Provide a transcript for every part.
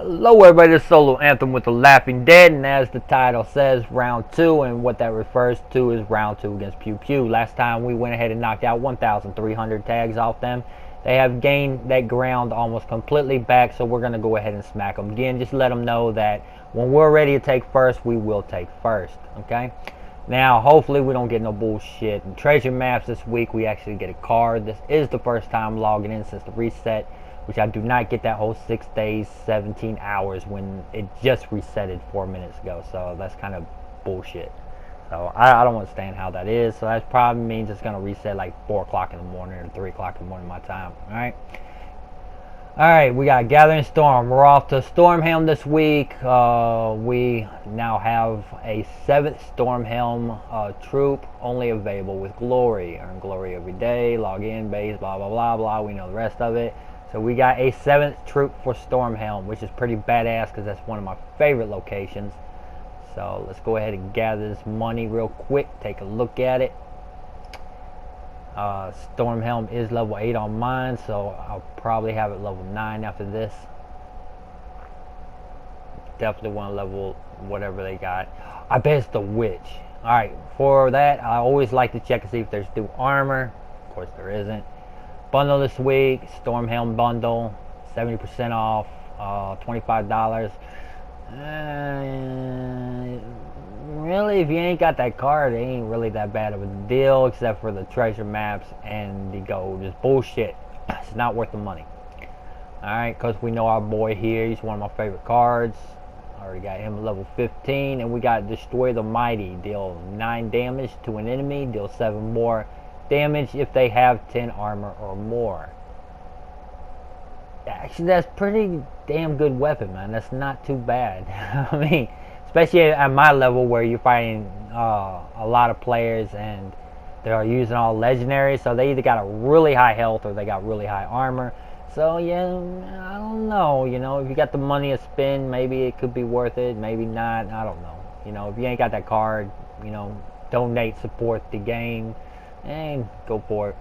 Hello everybody, this is Solo-Anthem with the Laughing Dead, and as the title says, round 2, and what that refers to is round 2 against PewPew. Last time we went ahead and knocked out 1,300 tags off them. They have gained that ground almost completely back, so we're going to go ahead and smack them. Again, just let them know that when we're ready to take first, we will take first, okay? Now, hopefully we don't get no bullshit. In treasure maps this week, we actually get a card. This is the first time logging in since the reset, which I do not get that whole 6 days, 17 hours when it just resetted 4 minutes ago. So that's kind of bullshit. So I don't understand how that is. So that probably means it's going to reset like 4 o'clock in the morning or 3 o'clock in the morning my time. Alright. Alright, we got Gathering Storm. We're off to Stormhelm this week. We now have a 7th Stormhelm troop only available with Glory. Earn Glory every day. Log in, base, blah, blah, blah, blah. We know the rest of it. So we got a 7th troop for Stormhelm, which is pretty badass because that's one of my favorite locations. So let's go ahead and gather this money real quick. Take a look at it. Stormhelm is level 8 on mine, so I'll probably have it level 9 after this. Definitely want to level whatever they got. I bet it's the Witch. Alright, for that, I always like to check and see if there's new armor. Of course there isn't. Bundle this week, Stormhelm bundle, 70% off, $25. Really, if you ain't got that card, it ain't really that bad of a deal, except for the treasure maps and the gold. Just bullshit. It's not worth the money. Alright, because we know our boy here, he's one of my favorite cards. I already got him level 15, and we got Destroy the Mighty. Deal 9 damage to an enemy, deal 7 more damage if they have 10 armor or more. Actually, that's pretty damn good weapon, man. That's not too bad. I mean, especially at my level where you're fighting a lot of players and they're using all legendaries, so they either got a really high health or they got really high armor. So yeah, I don't know, you know, if you got the money to spend, maybe it could be worth it, maybe not, I don't know. You know, if you ain't got that card, you know, donate, support the game, and go for it.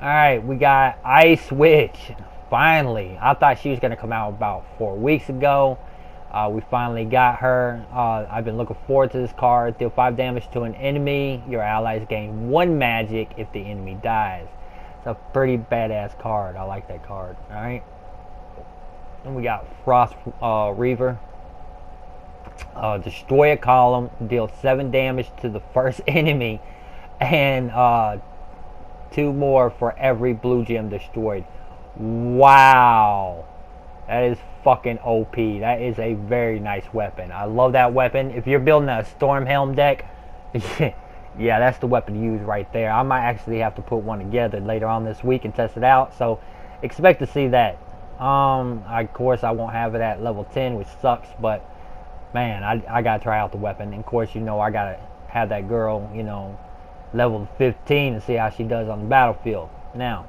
Alright, we got Ice Witch. Finally, I thought she was going to come out about 4 weeks ago. We finally got her. I've been looking forward to this card. Deal 5 damage to an enemy. Your allies gain 1 magic if the enemy dies. It's a pretty badass card. I like that card. Alright. Then we got Frost Reaver. Destroy a column. Deal 7 damage to the first enemy. And 2 more for every blue gem destroyed. Wow, that is fucking OP. That is a very nice weapon. I love that weapon. If you're building a Stormhelm deck, yeah, that's the weapon to use right there. I might actually have to put one together later on this week and test it out, so expect to see that. Of course I won't have it at level 10, which sucks, but man, I gotta try out the weapon. And of course, you know, I gotta have that girl, you know, level 15 to see how she does on the battlefield. Now,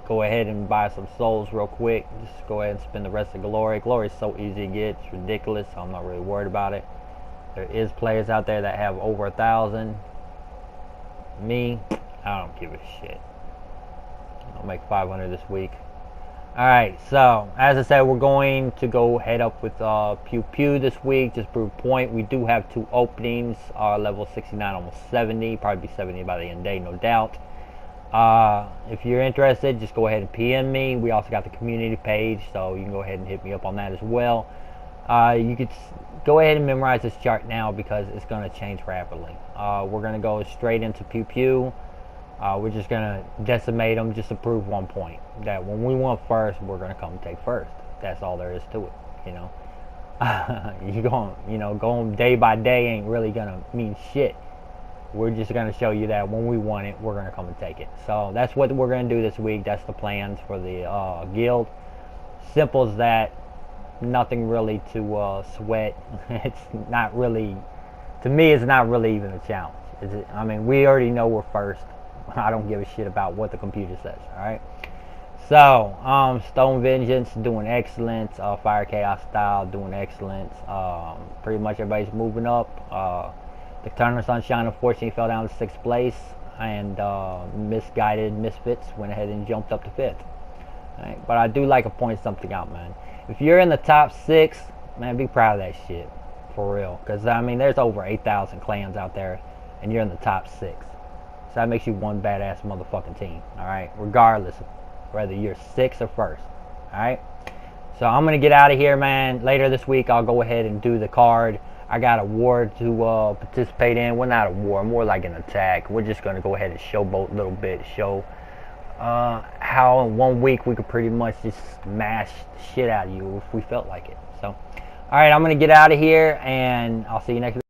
go ahead and buy some souls real quick. Just go ahead and spend the rest of Glory. Glory is so easy to get, it's ridiculous, so I'm not really worried about it. There is players out there that have over 1,000. Me, I don't give a shit. I'll make 500 this week. Alright, so as I said, we're going to go head up with PewPew this week. Just prove point. We do have 2 openings. Level 69, almost 70. Probably be 70 by the end of the day, no doubt. If you're interested, just go ahead and PM me. We also got the community page, so you can go ahead and hit me up on that as well. You could go ahead and memorize this chart now because it's going to change rapidly. We're going to go straight into PewPew. We're just going to decimate them just to prove 1 point. That when we want first, we're going to come and take first. That's all there is to it, you know. Going day by day ain't really going to mean shit. We're just going to show you that when we want it, we're going to come and take it. So that's what we're going to do this week. That's the plans for the guild. Simple as that. Nothing really to sweat. It's not really, to me, it's not really even a challenge. I mean, we already know we're first. I don't give a shit about what the computer says. Alright. So, Stone Vengeance doing excellent. Fire Chaos Style doing excellent. Pretty much everybody's moving up. The Eternal Sunshine unfortunately fell down to 6th place, and Misguided Misfits went ahead and jumped up to 5th. Right? But I do like to point something out, man. If you're in the top 6, man, be proud of that shit. For real. Because, I mean, there's over 8,000 clans out there, and you're in the top 6. So that makes you one badass motherfucking team. Alright? Regardless of whether you're 6th or 1st. Alright? So I'm going to get out of here, man. Later this week, I'll go ahead and do the card. I got a war to participate in. Well, not a war, more like an attack. We're just going to go ahead and showboat a little bit. Show how in 1 week we could pretty much just smash the shit out of you if we felt like it. So, alright, I'm going to get out of here, and I'll see you next week.